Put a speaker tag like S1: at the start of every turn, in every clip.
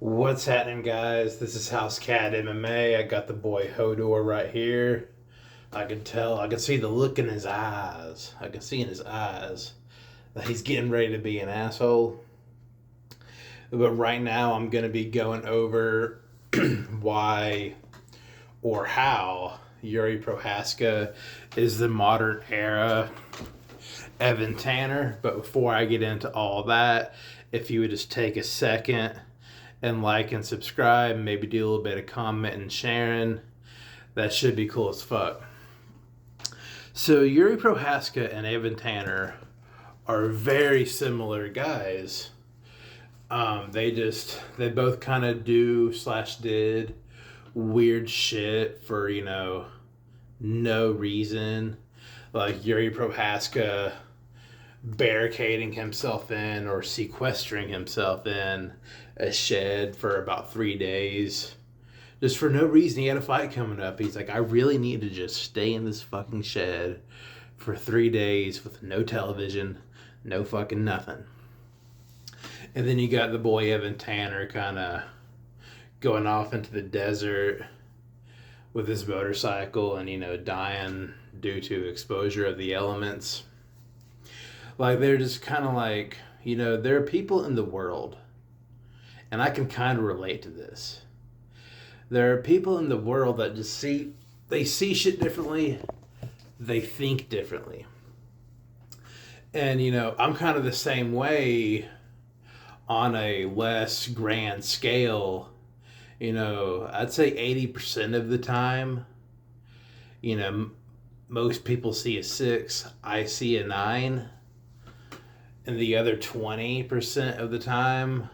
S1: What's happening, guys? This is House Cat MMA. I got the boy Hodor right here. I can tell, I can see the look in his eyes. I can see in his eyes that he's getting ready to be an asshole. But right now, I'm going to be going over why or how Jiri Prochazka is the modern era Evan Tanner. But before I get into all that, if you would just take a second and like and subscribe, maybe do a little bit of comment and sharing. That should be cool as fuck. So Jiri Prochazka and Evan Tanner are very similar guys. They both kind of did weird shit for, no reason. Like Jiri Prochazka barricading himself in or sequestering himself in a shed for about 3 days. Just for no reason. He had a fight coming up. He's like, I really need to just stay in this fucking shed for 3 days with no television, no fucking nothing. And then you got the boy Evan Tanner kind of going off into the desert with his motorcycle and, dying due to exposure of the elements. Like, they're just kind of like, there are people in the world, and I can kind of relate to this. There are people in the world that just see shit differently, they think differently. And, I'm kind of the same way on a less grand scale. I'd say 80% of the time, most people see a 6, I see a 9. And the other 20% of the time,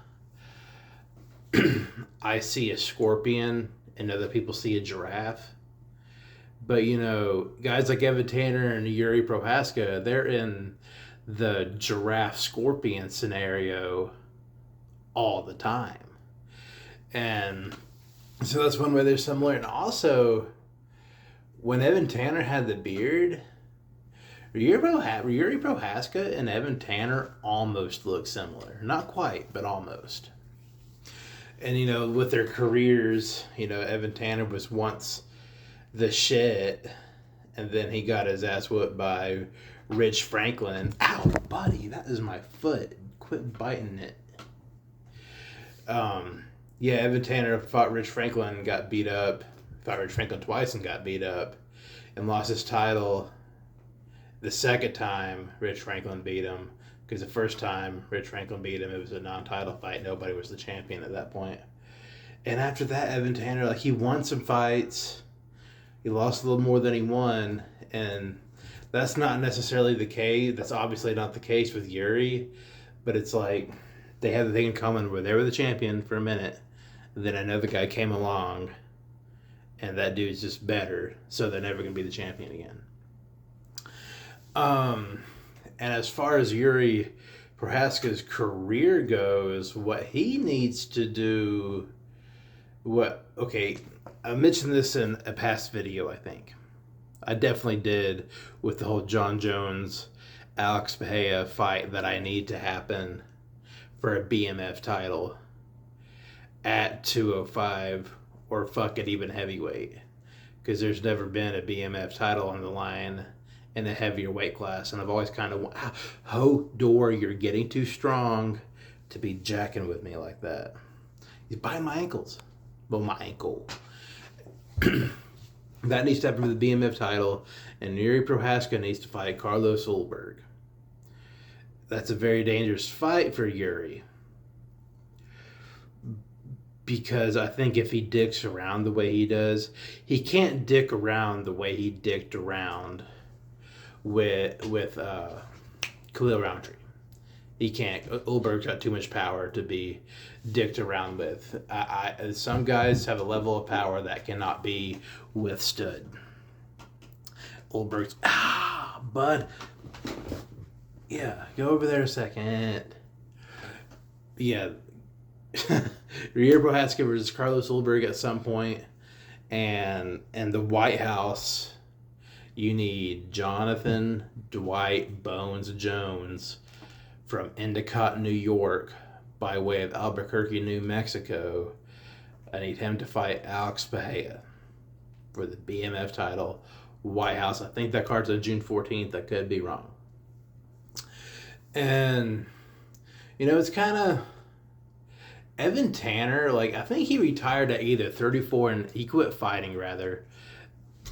S1: I see a scorpion and other people see a giraffe. But, guys like Evan Tanner and Jiri Prochazka, they're in the giraffe-scorpion scenario all the time. And so that's one way they're similar. And also, when Evan Tanner had the beard, Jiri Prochazka and Evan Tanner almost look similar. Not quite, but almost. And, with their careers, Evan Tanner was once the shit, and then he got his ass whooped by Rich Franklin. Ow, buddy, that is my foot. Quit biting it. Evan Tanner fought Rich Franklin and got beat up. Fought Rich Franklin twice and got beat up. And lost his title. The second time, Rich Franklin beat him. Because the first time Rich Franklin beat him, it was a non-title fight. Nobody was the champion at that point. And after that, Evan Tanner, he won some fights. He lost a little more than he won. And that's not necessarily the case. That's obviously not the case with Jiri. But it's like, they had the thing in common where they were the champion for a minute. And then another guy came along. And that dude's just better. So they're never going to be the champion again. And as far as Jiri Prochazka's career goes, what he needs to do, I mentioned this in a past video, I think. I definitely did with the whole John Jones, Alex Bahia fight that I need to happen for a BMF title at 205 or fuck it, even heavyweight. Because there's never been a BMF title on the line in a heavier weight class, and I've always kind of, Hodor, you're getting too strong to be jacking with me like that. He's biting my ankles. Well, my ankle. That needs to happen for the BMF title, and Jiri Prochazka needs to fight Carlos Ulberg. That's a very dangerous fight for Jiri. Because I think if he dicks around the way he does, he can't dick around the way he dicked around with Khalil Roundtree. He can't. Ulberg's got too much power to be dicked around with. Some guys have a level of power that cannot be withstood. Ulberg's, bud. Yeah, go over there a second. Yeah. Jiri Prochazka versus Carlos Ulberg at some point. And the White House, you need Jonathan Dwight Bones Jones from Endicott, New York, by way of Albuquerque, New Mexico. I need him to fight Alex Bahia for the BMF title. White House. I think that card's on June 14th. I could be wrong. And, it's kind of... Evan Tanner, I think he retired at either 34 and... He quit fighting, rather,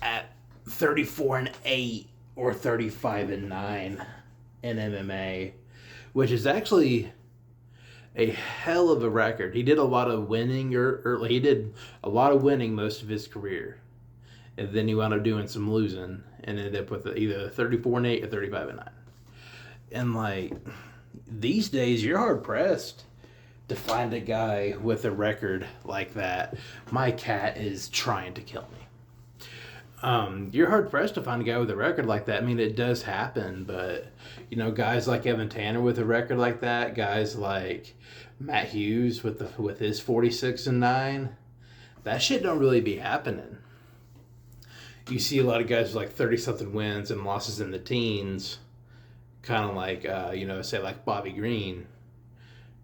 S1: at 34-8 or 35-9 in MMA, which is actually a hell of a record. He did a lot of winning, or he did a lot of winning most of his career. And then he wound up doing some losing and ended up with either 34-8 or 35-9. And these days, you're hard pressed to find a guy with a record like that. My cat is trying to kill me. You're hard pressed to find a guy with a record like that. I mean, it does happen, but guys like Evan Tanner with a record like that, guys like Matt Hughes with his 46-9, that shit don't really be happening. You see a lot of guys with 30-something wins and losses in the teens, kind of say like Bobby Green.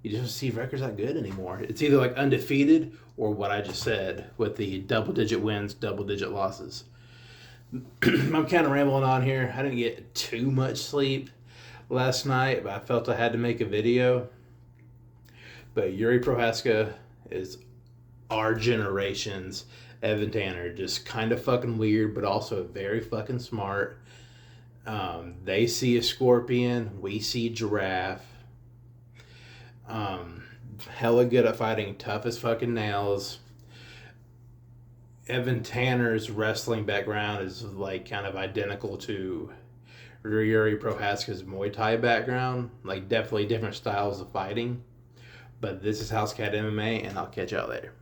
S1: You just don't see records that good anymore. It's either undefeated or what I just said with the double-digit wins, double-digit losses. I'm kind of rambling on here. I didn't get too much sleep last night, but I felt I had to make a video. But Jiri Prochazka is our generation's Evan Tanner. Just kind of fucking weird, but also very fucking smart. They see a scorpion. We see giraffe. Hella good at fighting, tough as fucking nails. Evan Tanner's wrestling background is kind of identical to Jiri Prochazka's Muay Thai background. Definitely different styles of fighting. But this is House Cat MMA, and I'll catch y'all later.